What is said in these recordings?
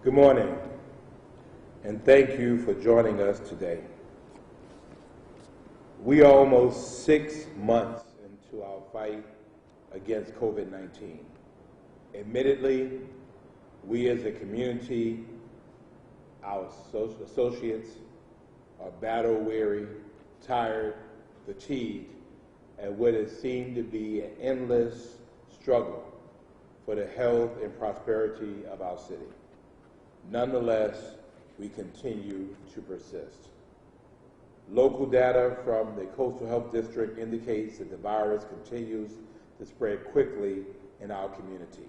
Good morning, and thank you for joining us today. We are almost 6 months into our fight against COVID-19. Admittedly, we as a community, our associates, are battle-weary, tired, fatigued, at what has seemed to be an endless struggle for the health and prosperity of our city. Nonetheless, we continue to persist. Local data from the Coastal Health District indicates that the virus continues to spread quickly in our community.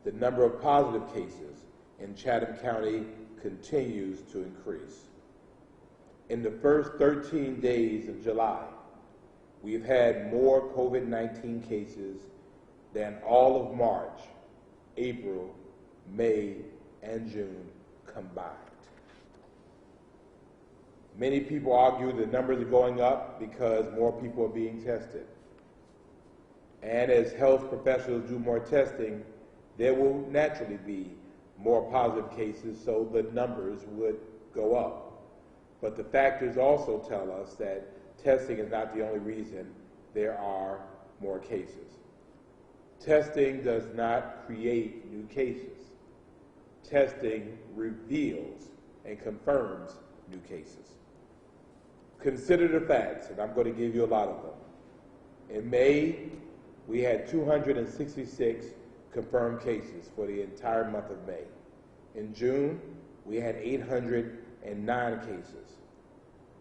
The number of positive cases in Chatham County continues to increase. In the first 13 days of July, we've had more COVID-19 cases than all of March, April, May, and June combined. Many people argue the numbers are going up because more people are being tested. And as health professionals do more testing, there will naturally be more positive cases, so the numbers would go up. But the factors also tell us that testing is not the only reason there are more cases. Testing does not create new cases. Testing reveals and confirms new cases. Consider the facts, and I'm going to give you a lot of them. In May, we had 266 confirmed cases for the entire month of May. In June, we had 809 cases.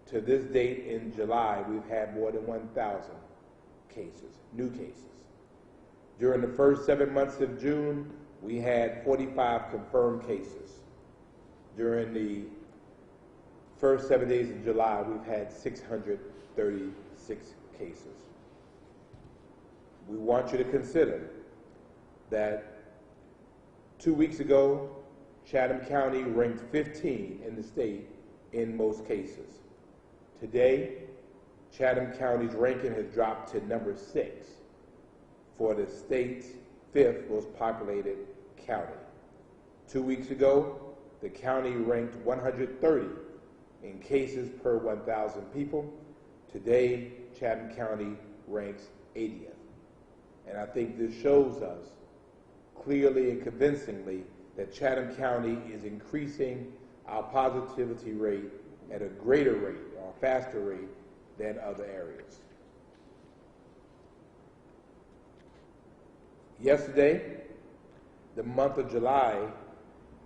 To this date in July, we've had more than 1,000 cases, new cases. During the first 7 months of June, we had 45 confirmed cases. During the first 7 days of July, we've had 636 cases. We want you to consider that 2 weeks ago, Chatham County ranked 15 in the state in most cases. Today, Chatham County's ranking has dropped to number 6 for the state's 5th most populated county. 2 weeks ago, the county ranked 130 in cases per 1,000 people. Today, Chatham County ranks 80th. And I think this shows us clearly and convincingly that Chatham County is increasing our positivity rate at a greater rate or faster rate than other areas. Yesterday, the month of July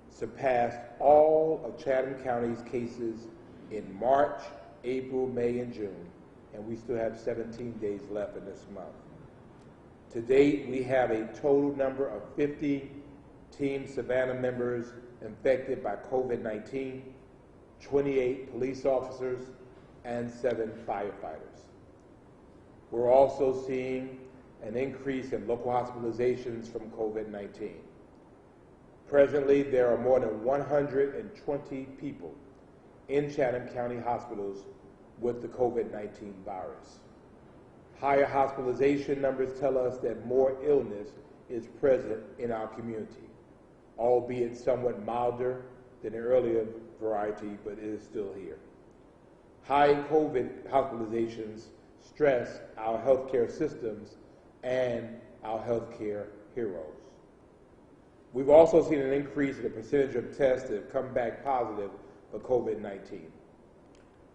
surpassed all of Chatham County's cases in March, April, May, and June, and we still have 17 days left in this month. To date, we have a total number of 50 Team Savannah members infected by COVID-19, 28 police officers, and 7 firefighters. We're also seeing an increase in local hospitalizations from COVID-19. Presently, there are more than 120 people in Chatham County hospitals with the COVID-19 virus. Higher hospitalization numbers tell us that more illness is present in our community, albeit somewhat milder than the earlier variety, but it is still here. High COVID hospitalizations stress our healthcare systems and our healthcare heroes. We've also seen an increase in the percentage of tests that have come back positive for COVID-19.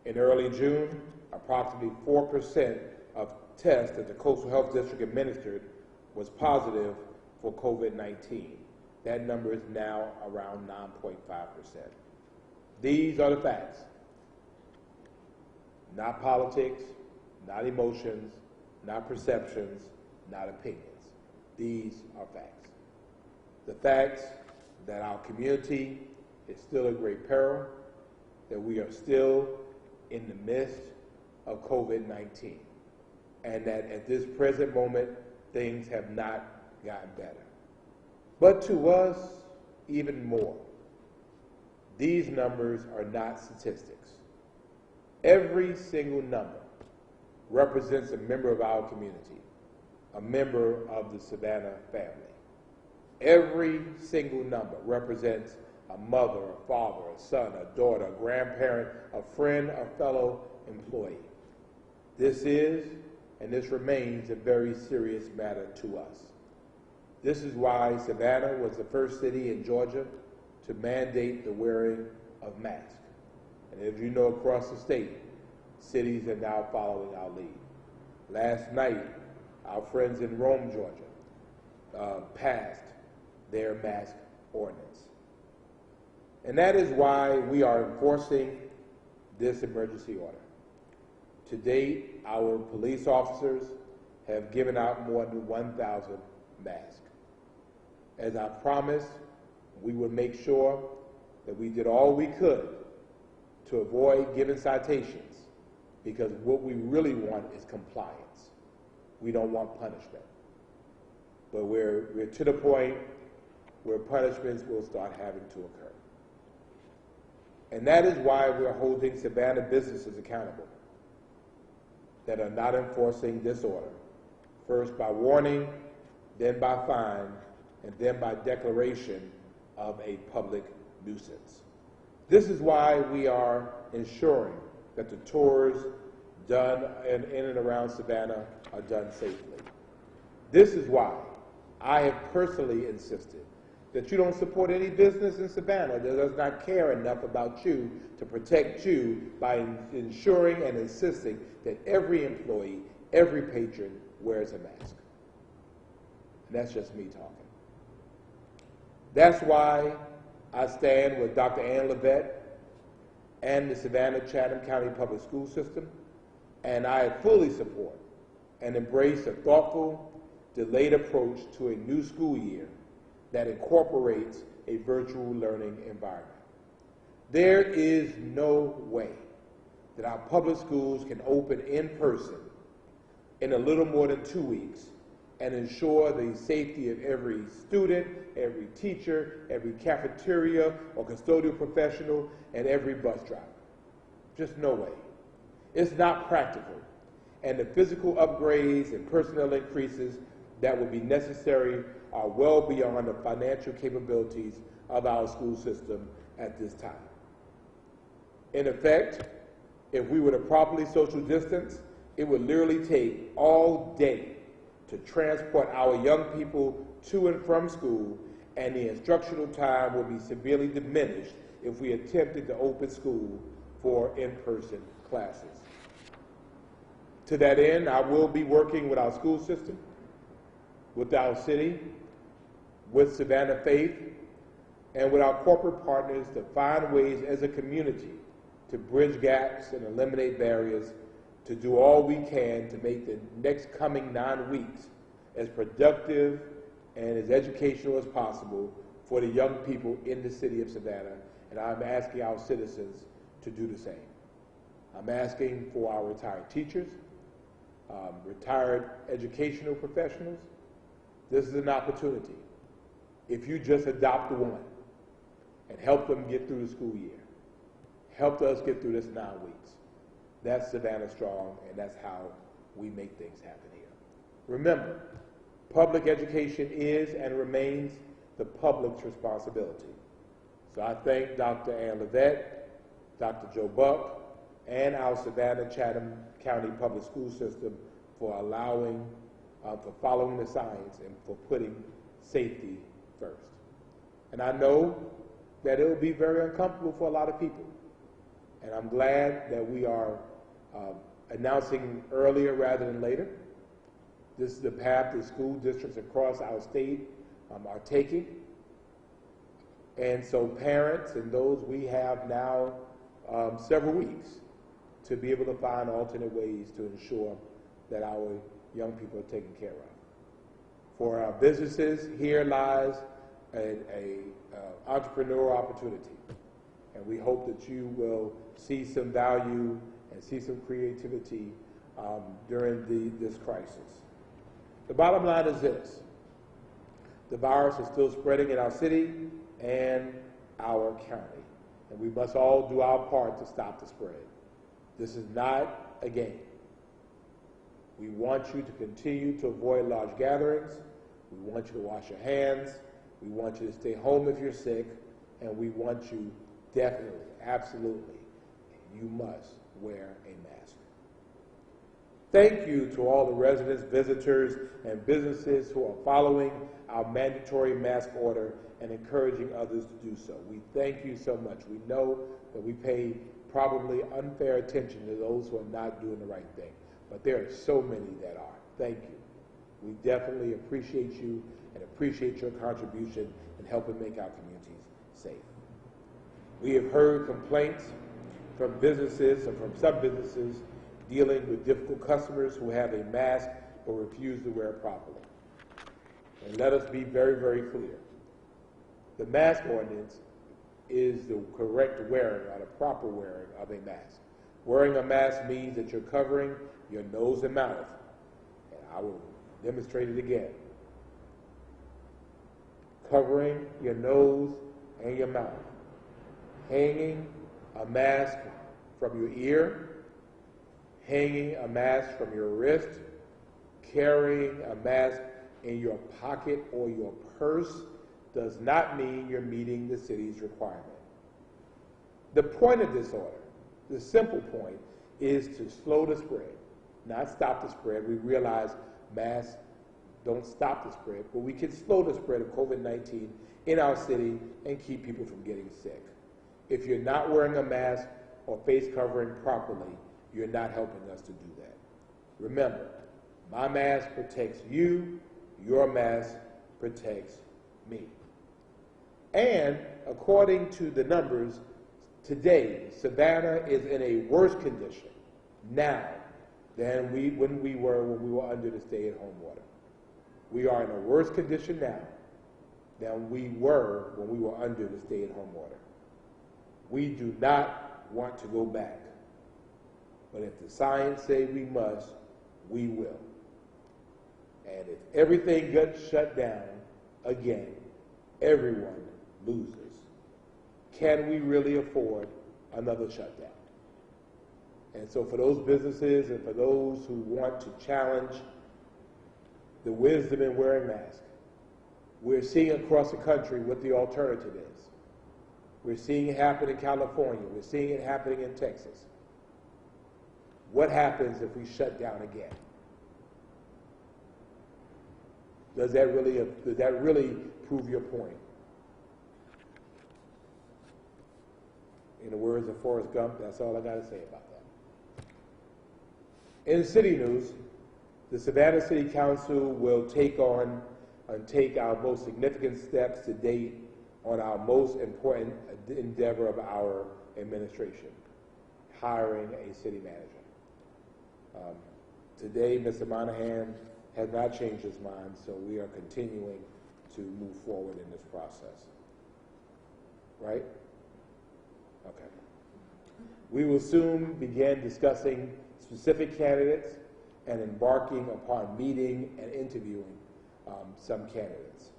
In early June, approximately 4% of tests that the Coastal Health District administered was positive for COVID-19. That number is now around 9.5%. These are the facts. Not politics, not emotions, not perceptions, not opinions. These are facts. The facts that our community is still in great peril, that we are still in the midst of COVID-19, and that at this present moment, things have not gotten better. But to us, even more. These numbers are not statistics. Every single number represents a member of our community, a member of the Savannah family. Every single number represents a mother, a father, a son, a daughter, a grandparent, a friend, a fellow employee. This is and this remains a very serious matter to us. This is why Savannah was the first city in Georgia to mandate the wearing of masks. And as you know, across the state, cities are now following our lead. Last night, our friends in Rome, Georgia, passed their mask ordinance. And that is why we are enforcing this emergency order. To date, our police officers have given out more than 1,000 masks. As I promised, we would make sure that we did all we could to avoid giving citations, because what we really want is compliance. We don't want punishment. But we're to the point where punishments will start having to occur. And that is why we're holding Savannah businesses accountable that are not enforcing this order, first by warning, then by fine, and then by declaration of a public nuisance. This is why we are ensuring that the tours done in and around Savannah are done safely. This is why I have personally insisted that you don't support any business in Savannah that does not care enough about you to protect you by ensuring and insisting that every employee, every patron wears a mask. And that's just me talking. That's why I stand with Dr. Ann Levette and the Savannah-Chatham County Public School System, and I fully support and embrace a thoughtful, delayed approach to a new school year that incorporates a virtual learning environment. There is no way that our public schools can open in person in a little more than 2 weeks and ensure the safety of every student, every teacher, every cafeteria or custodial professional, and every bus driver. Just no way. It's not practical. And the physical upgrades and personnel increases that will be necessary are well beyond the financial capabilities of our school system at this time. In effect, if we were to properly social distance, it would literally take all day to transport our young people to and from school, and the instructional time would be severely diminished if we attempted to open school for in-person classes. To that end, I will be working with our school system, with our city, with Savannah Faith, and with our corporate partners to find ways as a community to bridge gaps and eliminate barriers, to do all we can to make the next coming 9 weeks as productive and as educational as possible for the young people in the city of Savannah. And I'm asking our citizens to do the same. I'm asking for our retired teachers, retired educational professionals. This is an opportunity. If you just adopt one and help them get through the school year, help us get through this 9 weeks. That's Savannah Strong, and that's how we make things happen here. Remember, public education is and remains the public's responsibility. So I thank Dr. Ann Levette, Dr. Joe Buck, and our Savannah-Chatham County Public School System for allowing, for following the science and for putting safety first. And I know that it will be very uncomfortable for a lot of people. And I'm glad that we are announcing earlier rather than later. This is the path that school districts across our state are taking. And so parents and those, we have now several weeks to be able to find alternate ways to ensure that our young people are taken care of. For our businesses, here lies an entrepreneurial opportunity. And we hope that you will see some value and see some creativity during this crisis. The bottom line is this: the virus is still spreading in our city and our county, and we must all do our part to stop the spread. This is not a game. We want you to continue to avoid large gatherings. We want you to wash your hands. We want you to stay home if you're sick. and we want you definitely, absolutely, you must wear a mask. Thank you to all the residents, visitors, and businesses who are following our mandatory mask order and encouraging others to do so. We thank you so much. We know that we pay probably unfair attention to those who are not doing the right thing, but there are so many that are. Thank you. We definitely appreciate you and appreciate your contribution in helping make our communities safe. We have heard complaints from businesses or from some businesses dealing with difficult customers who have a mask but refuse to wear it properly. And let us be very, very clear. The mask ordinance is the correct wearing or the proper wearing of a mask. Wearing a mask means that you're covering your nose and mouth. And I will demonstrate it again. Covering your nose and your mouth. Hanging a mask from your ear. Hanging a mask from your wrist. Carrying a mask in your pocket or your purse does not mean you're meeting the city's requirement. The point of this order, the simple point, is to slow the spread, not stop the spread. We realize masks don't stop the spread, but we can slow the spread of COVID-19 in our city and keep people from getting sick. If you're not wearing a mask or face covering properly, you're not helping us to do that. Remember, my mask protects you, your mask protects me. And according to the numbers, today, Savannah is in a worse condition now than when we were under the stay-at-home order. We are in a worse condition now than we were when we were under the stay-at-home order. We do not want to go back. But if the science say we must, we will. And if everything gets shut down again, everyone loses. Can we really afford another shutdown? And so for those businesses and for those who want to challenge the wisdom in wearing masks, we're seeing across the country what the alternative is. We're seeing it happen in California. We're seeing it happening in Texas. What happens if we shut down again? Does that really prove your point? In the words of Forrest Gump, that's all I got to say about that. In city news, the Savannah City Council will take our most significant steps to date on our most important endeavor of our administration, hiring a city manager. Today, Mr. Monahan has not changed his mind, so we are continuing to move forward in this process. Right? Okay. We will soon begin discussing specific candidates and embarking upon meeting and interviewing some candidates.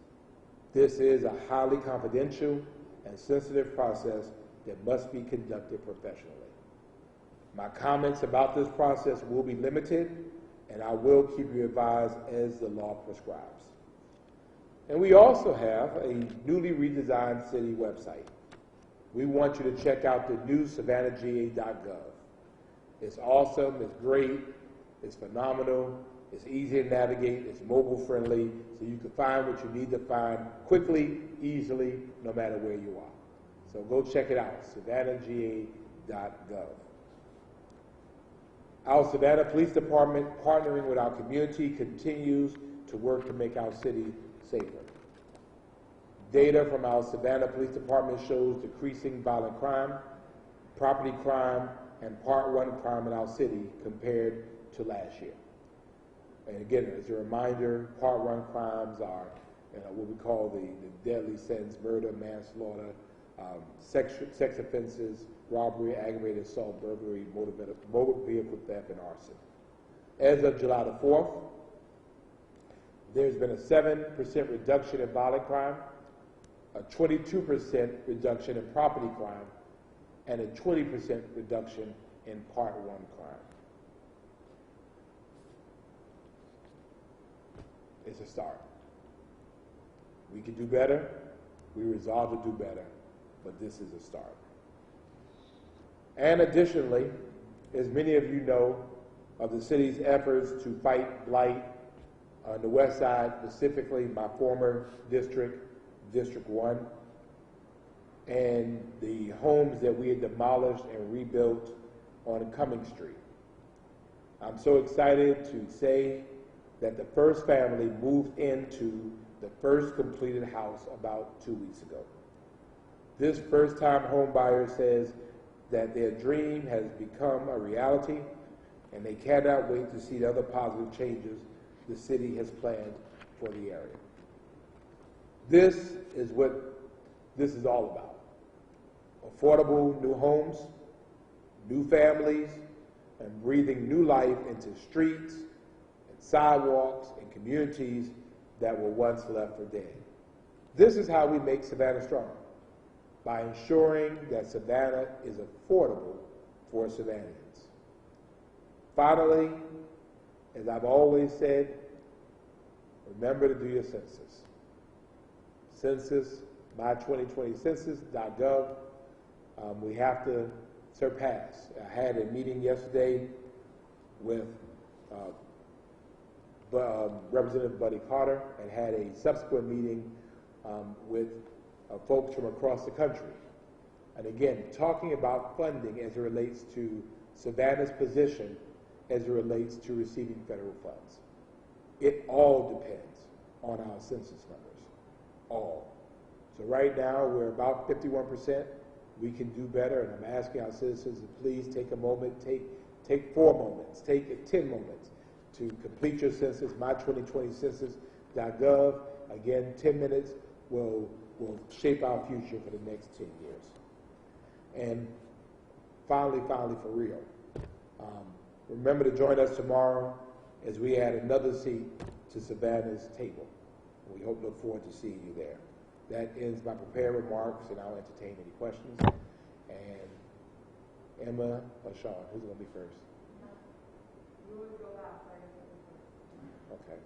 This is a highly confidential and sensitive process that must be conducted professionally. My comments about this process will be limited, and I will keep you advised as the law prescribes. And we also have a newly redesigned city website. We want you to check out the new savannahga.gov. It's awesome, it's great, it's phenomenal, it's easy to navigate, it's mobile friendly, so you can find what you need to find quickly, easily, no matter where you are. So go check it out, savannahga.gov. Our Savannah Police Department, partnering with our community, continues to work to make our city safer. Data from our Savannah Police Department shows decreasing violent crime, property crime, and Part 1 crime in our city compared to last year. And again, as a reminder, Part 1 crimes are what we call the deadly sins: murder, manslaughter, sex offenses, robbery, aggravated assault, burglary, motor vehicle theft, and arson. As of July the 4th, there's been a 7% reduction in violent crime, a 22% reduction in property crime, and a 20% reduction in Part 1 crime. It's a start. We can do better. We resolve to do better. but this is a start. And additionally, as many of you know of the city's efforts to fight blight on the west side, specifically my former district, District 1, and the homes that we had demolished and rebuilt on Cumming Street. I'm so excited to say that the first family moved into the first completed house about 2 weeks ago. This first-time home buyer says that their dream has become a reality, and they cannot wait to see the other positive changes the city has planned for the area. This is what this is all about. Affordable new homes, new families, and breathing new life into streets and sidewalks and communities that were once left for dead. This is how we make Savannah strong, by ensuring that Savannah is affordable for Savannans. Finally, as I've always said, remember to do your census. Census, my2020census.gov, we have to surpass. I had a meeting yesterday with Representative Buddy Carter and had a subsequent meeting with folks from across the country. And again, talking about funding as it relates to Savannah's position as it relates to receiving federal funds. It all depends on our census numbers, all. So right now, we're about 51%. We can do better, and I'm asking our citizens to please take a moment, take 4 moments, take 10 moments to complete your census, my2020census.gov. Again, 10 minutes will shape our future for the next 10 years. And finally, for real, remember to join us tomorrow as we add another seat to Savannah's table. We look forward to seeing you there. That ends my prepared remarks, and I'll entertain any questions. And Emma or Sean, who's going to be first? You would go last, right? Okay.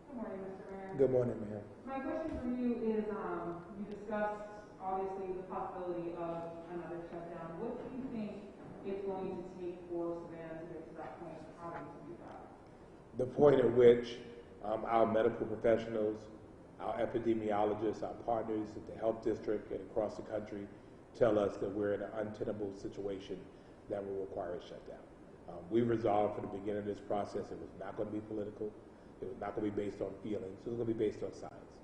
Good morning, Mr. Mayor. Good morning, ma'am. My question for you is, you discussed, obviously, the possibility of another shutdown. What do you think it's going to take for Savannah to get to that point? How do you do that? The point at which our medical professionals, our epidemiologists, our partners at the health district and across the country tell us that we're in an untenable situation that will require a shutdown. We resolved from the beginning of this process it was not going to be political. It was not going to be based on feelings. It was going to be based on science.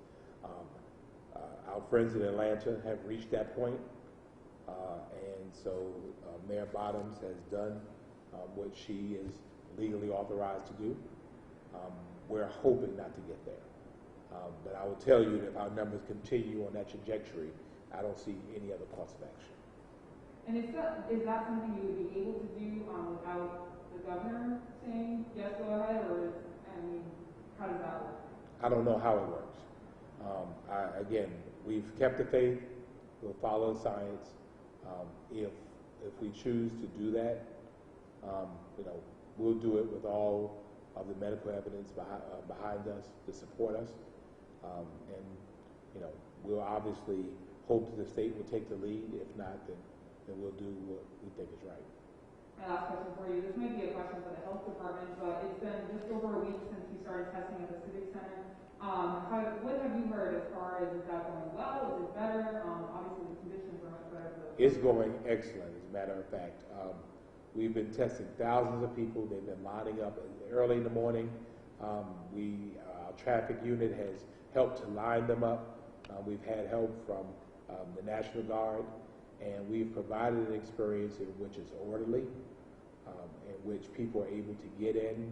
Our friends in Atlanta have reached that point, and so Mayor Bottoms has done what she is legally authorized to do. We're hoping not to get there. But I will tell you that if our numbers continue on that trajectory, I don't see any other course of action. And is that something you would be able to do without the governor saying, yes, go ahead, or, how does that work? I don't know how it works. Again, we've kept the faith. We'll follow the science. If we choose to do that, we'll do it with all of the medical evidence behind us to support us. We'll obviously hope that the state will take the lead. If not, then we'll do what we think is right. My last question for you. This may be a question for the health department, but it's been just over a week since you started testing at the Civic Center. What have you heard as far as is that going well? Is it better? Obviously, the conditions are much better. It's going excellent, as a matter of fact. We've been testing thousands of people. They've been lining up early in the morning. Our traffic unit has helped to line them up. We've had help from the National Guard, and we've provided an experience in which is orderly, in which people are able to get in,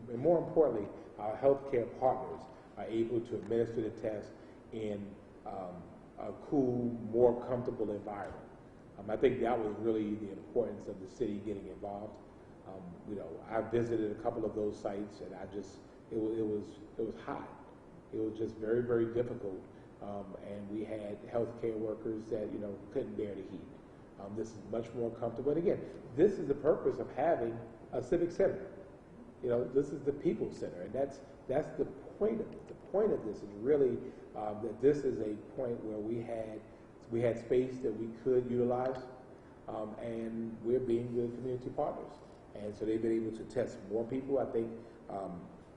and more importantly, our healthcare partners are able to administer the test in a cool, more comfortable environment. I think that was really the importance of the city getting involved. I visited a couple of those sites, and it was hot. It was just very, very difficult, and we had healthcare workers that couldn't bear the heat. This is much more comfortable. And again, this is the purpose of having a civic center. This is the People's Center, and that's the point of it. The point of this is really that this is a point where we had space that we could utilize, and we're being good community partners. And so they've been able to test more people. I think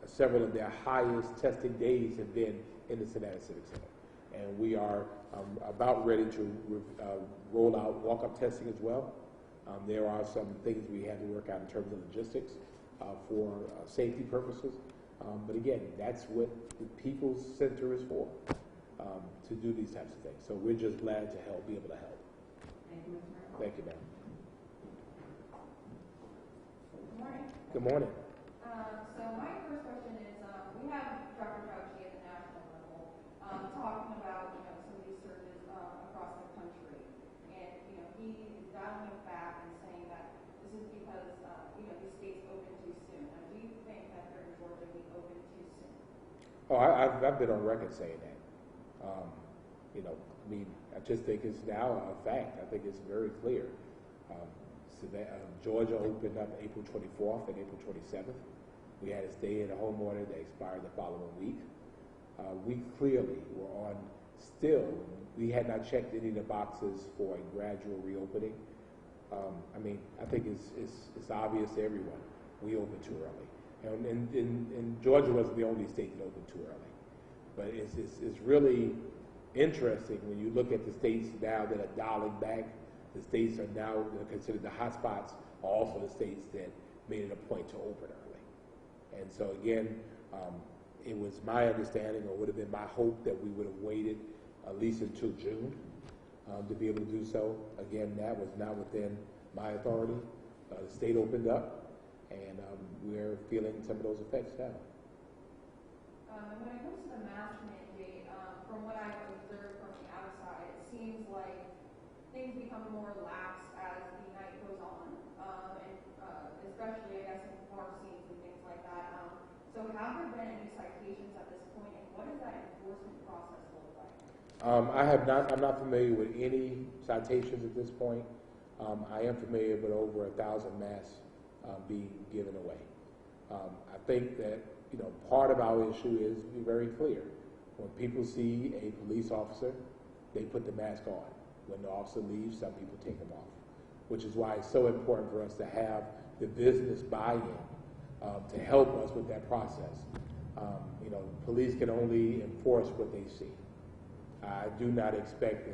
several of their highest testing days have been in the Savannah Civic Center. And we are about ready to roll out walk-up testing as well. There are some things we have to work out in terms of logistics for safety purposes. But again, that's what the People's Center is for, to do these types of things. So we're just glad to help, be able to help. Thank you, Mr. Mayor. Thank you, ma'am. Good morning. Good morning. So my first question is, we have Dr. Fauci at the national level talking about, some of these surges across the country. And, he is dialing back and saying that this is because, these states open too soon. Now, do you think that here in Georgia we open too soon? Oh, I've been on record saying that. I just think it's now a fact. I think it's very clear. Georgia opened up April 24th and April 27th. We had a stay-at-home order that expired the following week. We clearly were on we had not checked any of the boxes for a gradual reopening. I think it's obvious to everyone we opened too early. And Georgia wasn't the only state that opened too early. But it's really interesting when you look at the states now that are dialing back. The states are now considered the hot spots, are also the states that made it a point to open early. And so again, it was my understanding, or would have been my hope, that we would have waited at least until June to be able to do so. Again, that was not within my authority. The state opened up, and we're feeling some of those effects now. When it comes to the mask mandate, from what I've observed from the outside, it seems like things become more lax as the night goes on, and especially, I guess, in bar scenes and things like that. So have there been any citations at this point, and what does that enforcement process look like? I'm not familiar with any citations at this point. I am familiar with over 1,000 masks being given away. I think that, part of our issue is to be very clear. When people see a police officer, they put the mask on. When the officer leaves, some people take them off, which is why it's so important for us to have the business buy-in to help us with that process. Police can only enforce what they see. I do not expect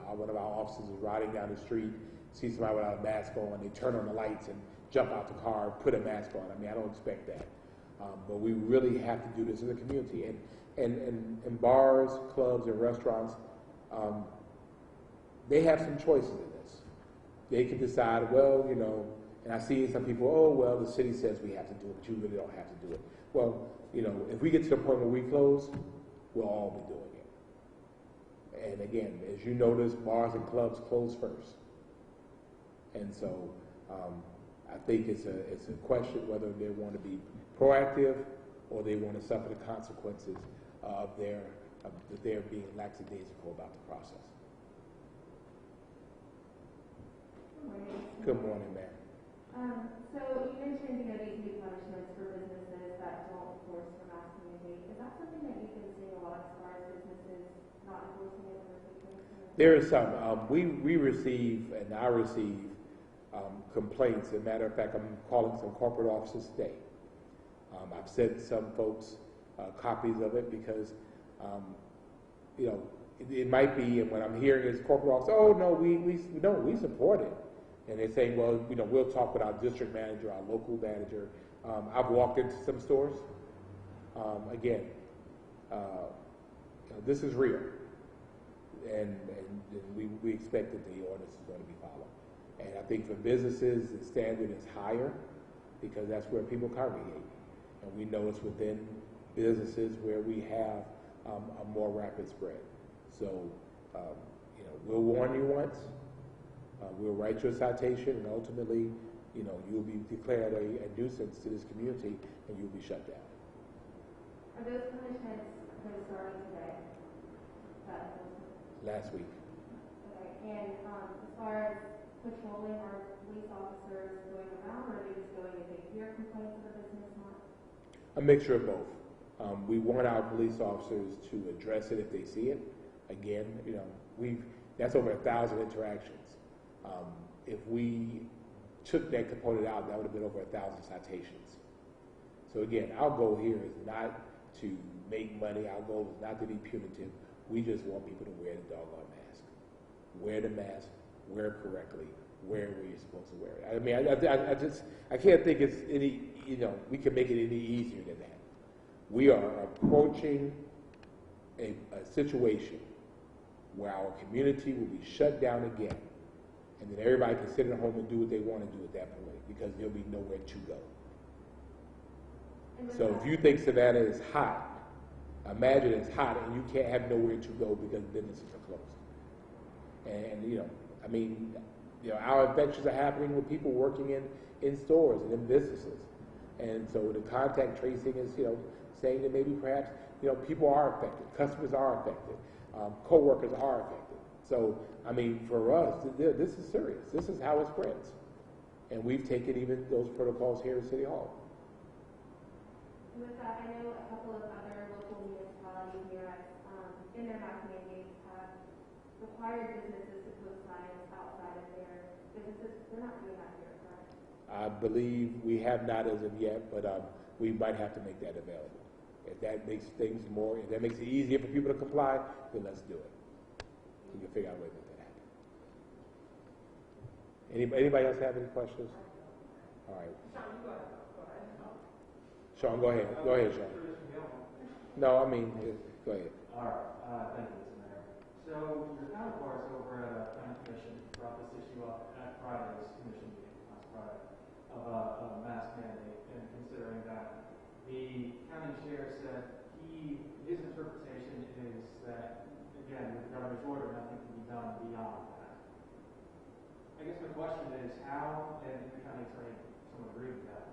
one of our officers is riding down the street, see somebody without a mask on, they turn on the lights and jump out the car, put a mask on. I don't expect that. But we really have to do this as a community. And bars, clubs, and restaurants, they have some choices in this. They can decide, and I see some people, the city says we have to do it, but you really don't have to do it. Well, if we get to the point where we close, we'll all be doing it. And again, as you notice, bars and clubs close first. And so I think it's a question whether they want to be proactive or they want to suffer the consequences of their being lackadaisical about the process. Good morning, ma'am. So you mentioned, these new punishments for businesses that don't enforce the mask mandate. Is that something that you've been seeing a lot as far as businesses not enforcing it or people? There is some. We receive, and I receive, complaints. As a matter of fact, I'm calling some corporate offices today. I've sent some folks copies of it because, it might be, and what I'm hearing is corporate office, we support it. And they're saying, we'll talk with our district manager, our local manager. I've walked into some stores. This is real. And we expect that the ordinance is going to be followed. And I think for businesses, the standard is higher because that's where people congregate. And we know it's within businesses where we have a more rapid spread. So, we'll warn you once. We'll write you a citation, and ultimately, you'll be declared a nuisance to this community, and you'll be shut down. Are those punishments starting today? Last week. Okay. And as far as patrolling, are police officers going around, or are they just going if they hear complaints of a business not? A mixture of both. We want our police officers to address it if they see it. Again, that's over 1,000 interactions. If we took that component out, that would have been over 1,000 citations. So again, our goal here is not to make money. Our goal is not to be punitive. We just want people to wear the doggone mask. Wear the mask, wear it correctly, wear it where you're supposed to wear it. I mean, I can't think it's any, we can make it any easier than that. We are approaching a situation where our community will be shut down again, and then everybody can sit at home and do what they want to do at that point because there'll be nowhere to go. So if you think Savannah is hot, imagine it's hot and you can't have nowhere to go because businesses are closed. And our infections are happening with people working in stores and in businesses. And so the contact tracing is, saying that maybe perhaps, people are affected, customers are affected, co-workers are affected. So, I mean, for us, this is serious. This is how it spreads. And we've taken even those protocols here at City Hall. With that, I know a couple of other local municipalities near us, in their mask mandates, have required businesses to post signs outside of their businesses. They're not doing that here, correct? I believe we have not as of yet, but we might have to make that available. If that makes things if that makes it easier for people to comply, then let's do it. We can figure out a way to make that happen. Anybody else have any questions? All right. Sean, go ahead. Go ahead, Sean. No, I mean, go ahead. All right. Thank you, Mr. Mayor. So your counterparts over at County Commission brought this issue up at Friday's commission meeting last Friday of a mask mandate, and considering that the county chair said his interpretation is that, again, with the governor's order, nothing can be done beyond that. I guess my question is how, and the county attorney somewhat agreed with that,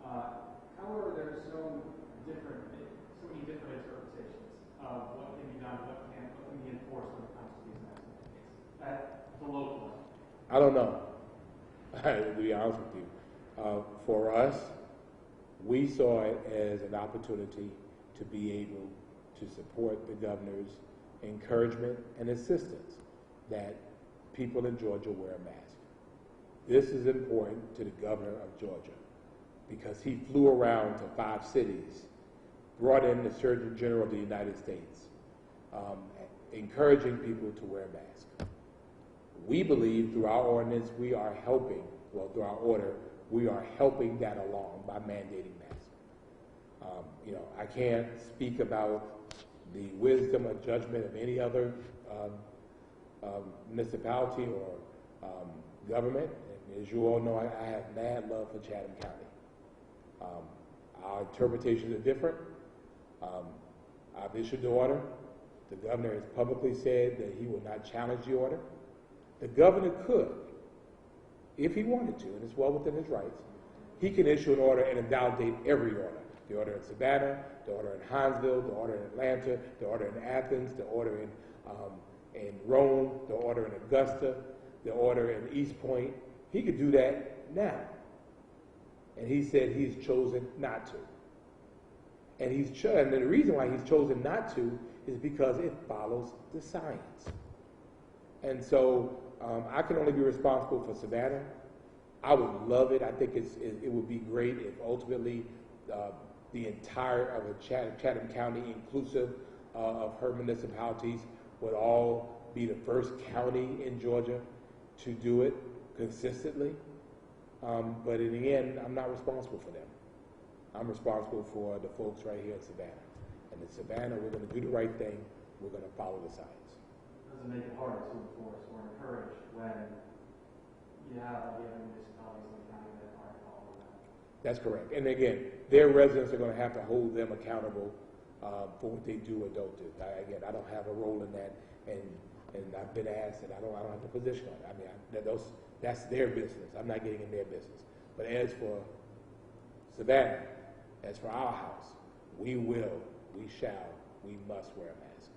how are there so many different interpretations of what can be done, what can be enforced when it comes to these mask mandates at the local level? I don't know, to be honest with you. For us, we saw it as an opportunity to be able to support the governor's encouragement and assistance that people in Georgia wear a mask. This is important to the governor of Georgia because he flew around to 5 cities, brought in the Surgeon General of the United States, encouraging people to wear a mask. We believe through our ordinance we are helping, through our order, we are helping that along by mandating masks. I can't speak about the wisdom or judgment of any other municipality or government. And as you all know, I have mad love for Chatham County. Our interpretations are different. I've issued the order. The governor has publicly said that he will not challenge the order. The governor could, if he wanted to, and it's well within his rights, he can issue an order and invalidate every order. The order in Savannah, the order in Hinesville, the order in Atlanta, the order in Athens, the order in Rome, the order in Augusta, the order in East Point. He could do that now. And he said he's chosen not to. And the reason why he's chosen not to is because it follows the science. And so I can only be responsible for Savannah. I would love it. I think it would be great if ultimately the entire of Chatham County, inclusive of her municipalities, would all be the first county in Georgia to do it consistently. But in the end, I'm not responsible for them. I'm responsible for the folks right here in Savannah. And in Savannah, we're going to do the right thing. We're going to follow the science. Does it make it harder to enforce or encourage when you have the other municipalities in the county that aren't following that? That's correct. And again, their residents are going to have to hold them accountable for what they do or don't do. I don't have a role in that, and I've been asked, and I don't have the position on it. I mean, that's their business. I'm not getting in their business. But as for Savannah, as for our house, we will, we shall, we must wear a mask.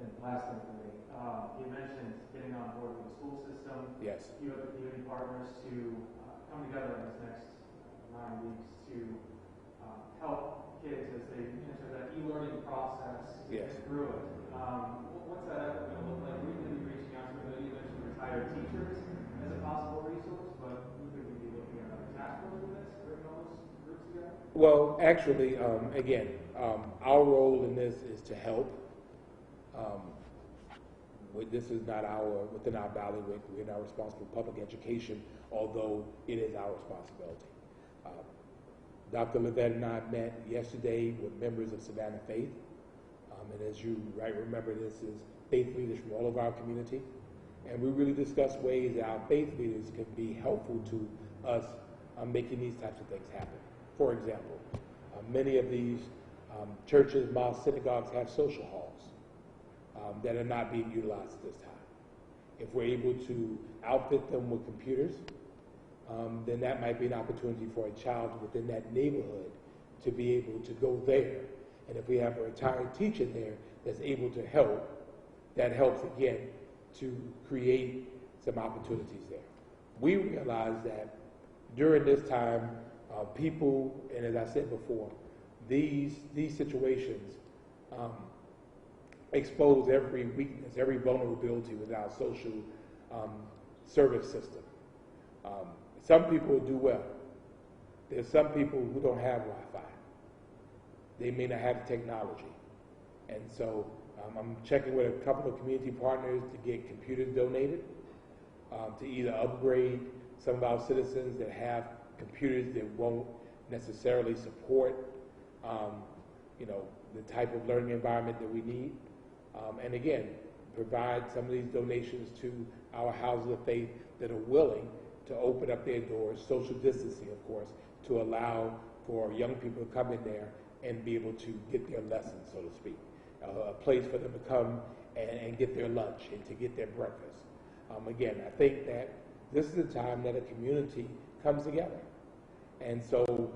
And last thing for me, you mentioned getting on board with the school system. Yes. You have the community partners to come together in this next 9 weeks to help kids as they enter that e-learning process to Yes. get through it. What's that effort going to look like? We're going to be reaching out to, you mentioned retired teachers as a possible resource, but we could be looking at other task force with this, bringing all those groups together. Well, actually, again, our role in this is to help. This is not within our bailiwick. We're not responsible for public education, although it is our responsibility. Dr. Levette and I met yesterday with members of Savannah Faith. And as you right remember, this is faith leaders from all of our community. And we really discussed ways that our faith leaders can be helpful to us making these types of things happen. For example, many of these churches, mosques, synagogues have social halls that are not being utilized at this time. If we're able to outfit them with computers, then that might be an opportunity for a child within that neighborhood to be able to go there. And if we have a retired teacher there that's able to help, that helps again to create some opportunities there. We realize that during this time, people, and as I said before, these situations expose every weakness, every vulnerability within our social service system. Some people do well. There's some people who don't have Wi-Fi. They may not have technology. And so I'm checking with a couple of community partners to get computers donated, to either upgrade some of our citizens that have computers that won't necessarily support, the type of learning environment that we need. And again, provide some of these donations to our houses of faith that are willing to open up their doors, social distancing, of course, to allow for young people to come in there and be able to get their lessons, so to speak. A place for them to come and get their lunch and to get their breakfast. Again, I think that this is a time that a community comes together. And so,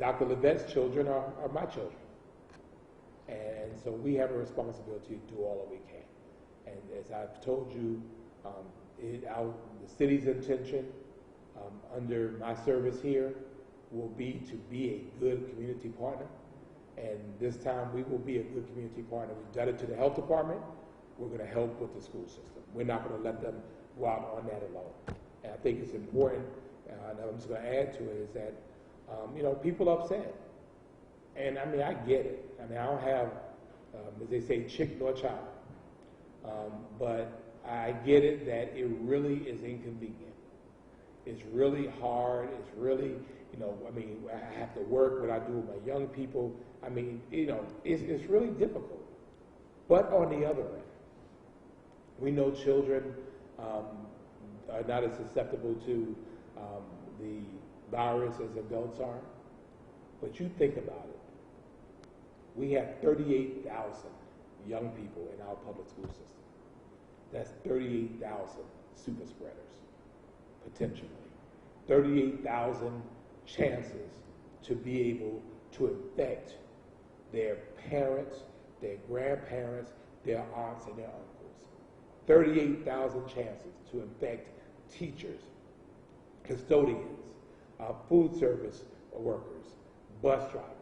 Dr. Levette's children are my children. And so we have a responsibility to do all that we can. And as I've told you, the city's intention under my service here will be to be a good community partner. And this time we will be a good community partner. We've done it to the health department. We're going to help with the school system. We're not going to let them go out on that alone. And I think it's important, and I'm just going to add to it, is that, people are upset. And I mean, I get it. I mean, I don't have, as they say, chick nor child. But I get it that it really is inconvenient. It's really hard. It's really, I have to work what I do with my young people. I mean, it's really difficult. But on the other end, we know children are not as susceptible to the virus as adults are. But you think about it. We have 38,000 young people in our public school system. That's 38,000 super spreaders, potentially. 38,000 chances to be able to infect their parents, their grandparents, their aunts, and their uncles. 38,000 chances to infect teachers, custodians, food service workers, bus drivers.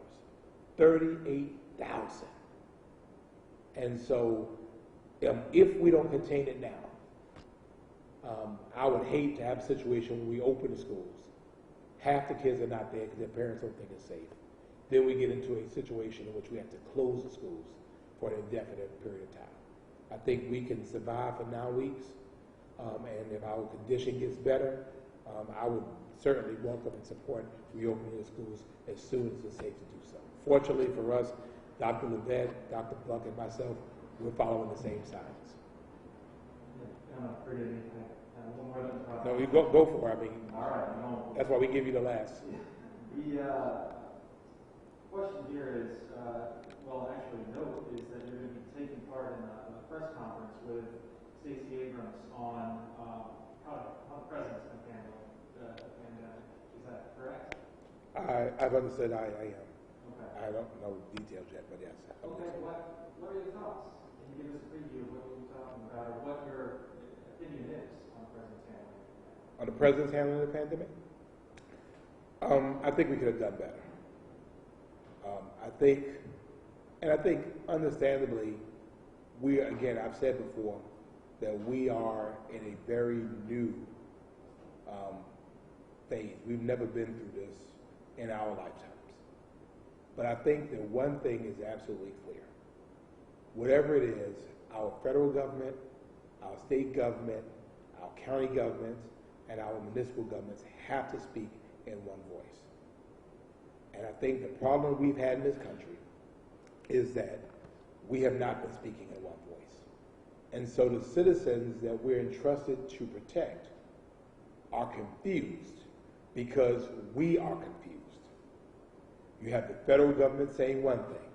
38,000. And so, if we don't contain it now, I would hate to have a situation where we open the schools. Half the kids are not there because their parents don't think it's safe. Then we get into a situation in which we have to close the schools for an indefinite period of time. I think we can survive for 9 weeks, and if our condition gets better, I would certainly welcome and support reopening the schools as soon as it's safe to do so. Fortunately for us, Dr. Levette, Dr. Buck, and myself, we're following the same signs. I'm not afraid of anything. One more than No, you go for it. I mean, all right, no. that's why we give you the last. The question here is, actually, note is that you're going to be taking part in a press conference with Stacey Abrams on how the president's going to handle the pandemic. Is that correct? I've understood I am. Okay. I don't know details yet, but yes. Okay, what are your thoughts? Can you give us a preview of what you're talking about or what your opinion is on the president's handling? On the president's handling of the pandemic? I think we could have done better. think, understandably, again, I've said before, that we are in a very new phase. We've never been through this in our lifetimes. But I think that one thing is absolutely clear. Whatever it is, our federal government, our state government, our county governments, and our municipal governments have to speak in one voice. And I think the problem we've had in this country is that we have not been speaking in one voice. And so the citizens that we're entrusted to protect are confused because we are confused. You have the federal government saying one thing.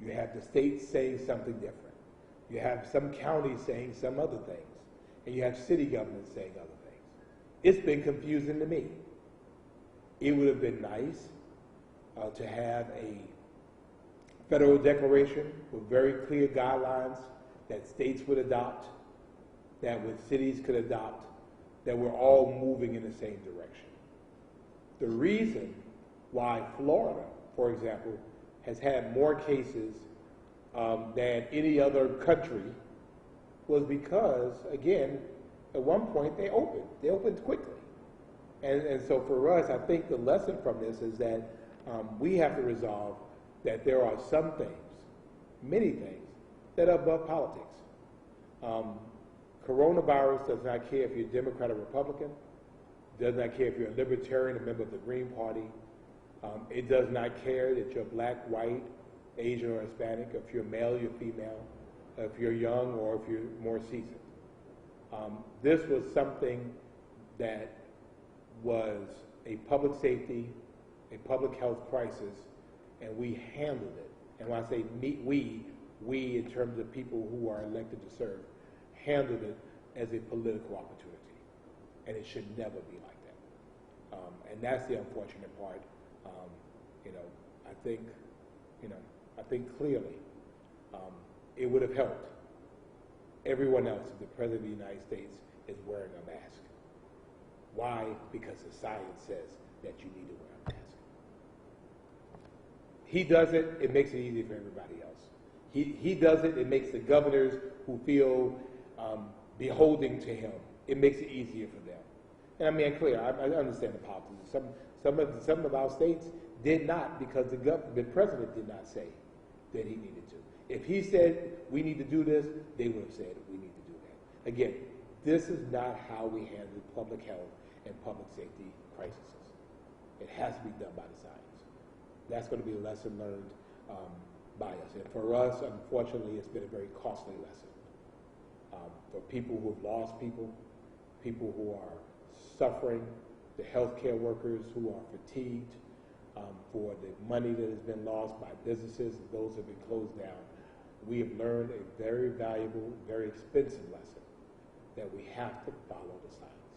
You have the states saying something different. You have some counties saying some other things. And you have city governments saying other things. It's been confusing to me. It would have been nice to have a federal declaration with very clear guidelines that states would adopt, that cities could adopt, that we're all moving in the same direction. The reason why Florida, for example, has had more cases than any other country was because, again, at one point they opened quickly. And so for us, I think the lesson from this is that we have to resolve that there are some things, many things, that are above politics. Coronavirus does not care if you're Democrat or Republican, does not care if you're a Libertarian, a member of the Green Party. It does not care that you're black, white, Asian, or Hispanic, if you're male, you're female, if you're young, or if you're more seasoned. This was something that was a public safety, a public health crisis, and we handled it. And when I say we in terms of people who are elected to serve, handled it as a political opportunity. And it should never be like that. And that's the unfortunate part. I think clearly it would have helped everyone else if the President of the United States is wearing a mask. Why? Because the science says that you need to wear a mask. He does it, it makes it easy for everybody else. He does it, it makes the governors who feel beholding to him, it makes it easier for them. And I mean, clear, I understand the politics. Some of our states did not because the president did not say that he needed to. If he said we need to do this, they would have said we need to do that. Again, this is not how we handle public health and public safety crises. It has to be done by the science. That's going to be a lesson learned by us. And for us, unfortunately, it's been a very costly lesson. For people who have lost people who are suffering, the healthcare workers who are fatigued, for the money that has been lost by businesses, those have been closed down. We have learned a very valuable, very expensive lesson that we have to follow the science.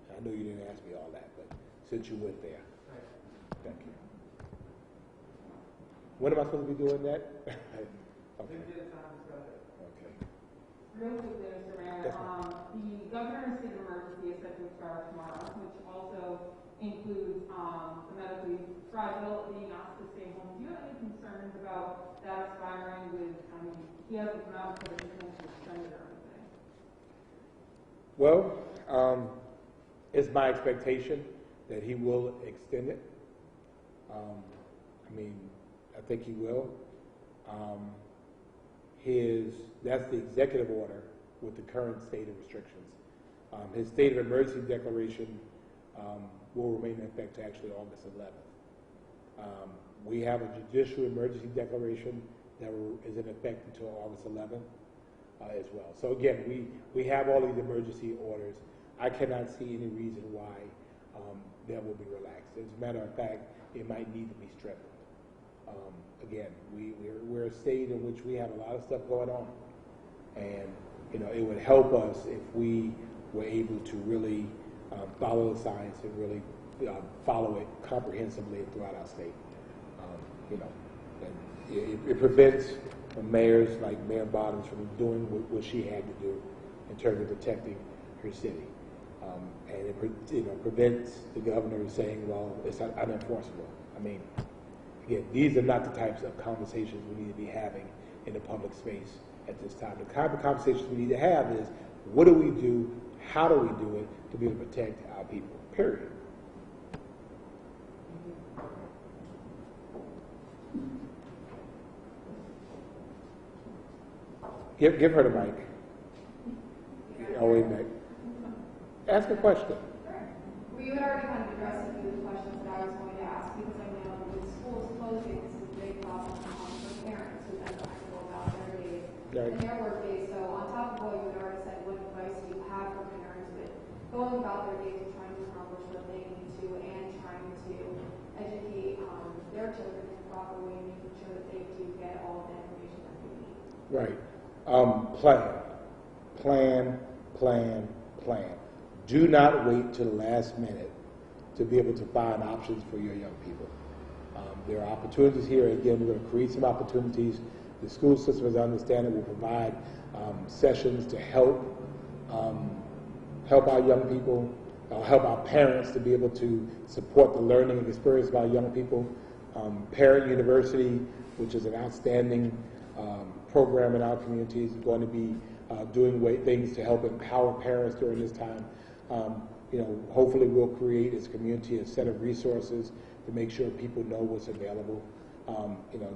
And I know you didn't ask me all that, but since you went there, thank you. When am I supposed to be doing that? Okay. Okay. Real quickly, Mr. Mayor, the governor's state of emergency is set to expire tomorrow, which also includes the medically fragile being asked to stay home. Do you have any concerns about that expiring with, he hasn't come out for the intent to extend it or anything? Well, it's my expectation that he will extend it. I think he will. That's the executive order with the current state of restrictions. His state of emergency declaration will remain in effect to actually August 11th. We have a judicial emergency declaration that is in effect until August 11th as well. So again, we have all these emergency orders. I cannot see any reason why that will be relaxed. As a matter of fact, it might need to be strengthened. Again, we're a state in which we have a lot of stuff going on, and it would help us if we were able to really follow the science and really follow it comprehensively throughout our state. And it prevents mayors like Mayor Bottoms from doing what she had to do in terms of protecting her city. And it prevents the governor saying, well, it's unenforceable. Again, these are not the types of conversations we need to be having in the public space at this time. The kind of conversations we need to have is, what do we do, how do we do it to be able to protect our people, period. Give her the mic. Oh, wait, Meg. Ask a question. Well, you had already kind of addressed a few of the questions that I was going to ask, because I know with schools closing, this is a big problem for parents who then have to go about their days Right. and their work days. So on top of what you had already said, what advice do you have for parents with going about their days and trying to accomplish what they need to and trying to educate their children in the proper way, making sure that they do get all the information that they need? Right. Plan. Do not wait till the last minute to be able to find options for your young people. There are opportunities here. Again, we're going to create some opportunities. The school system, as I understand it, will provide sessions to help our young people, help our parents to be able to support the learning and experience of our young people. Parent University, which is an outstanding program in our community, is going to be doing things to help empower parents during this time. Hopefully we'll create as a community a set of resources to make sure people know what's available.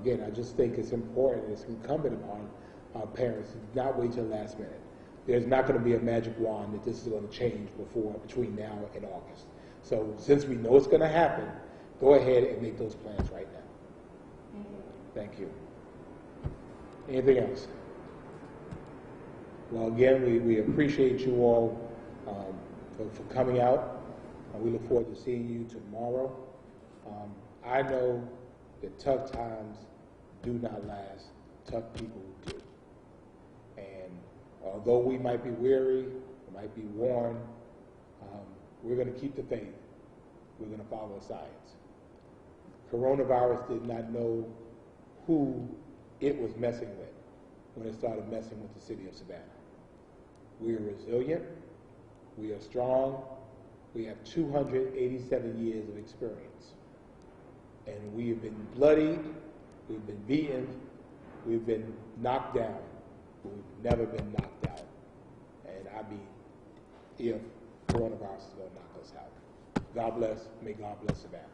Again, I just think it's important, it's incumbent upon our parents to not wait till the last minute. There's not going to be a magic wand that this is going to change between now and August. So since we know it's going to happen, go ahead and make those plans right now. Thank you. Thank you. Anything else? Well, again, we appreciate you all for coming out. We look forward to seeing you tomorrow. I know that tough times do not last. Tough people do. And although we might be weary, we might be worn, we're going to keep the faith. We're going to follow science. Coronavirus did not know who it was messing with when it started messing with the city of Savannah. We are resilient. We are strong. We have 287 years of experience. And we have been bloodied, we've been beaten, we've been knocked down, but we've never been knocked out. And I mean, if coronavirus is going to knock us out. God bless. May God bless Savannah.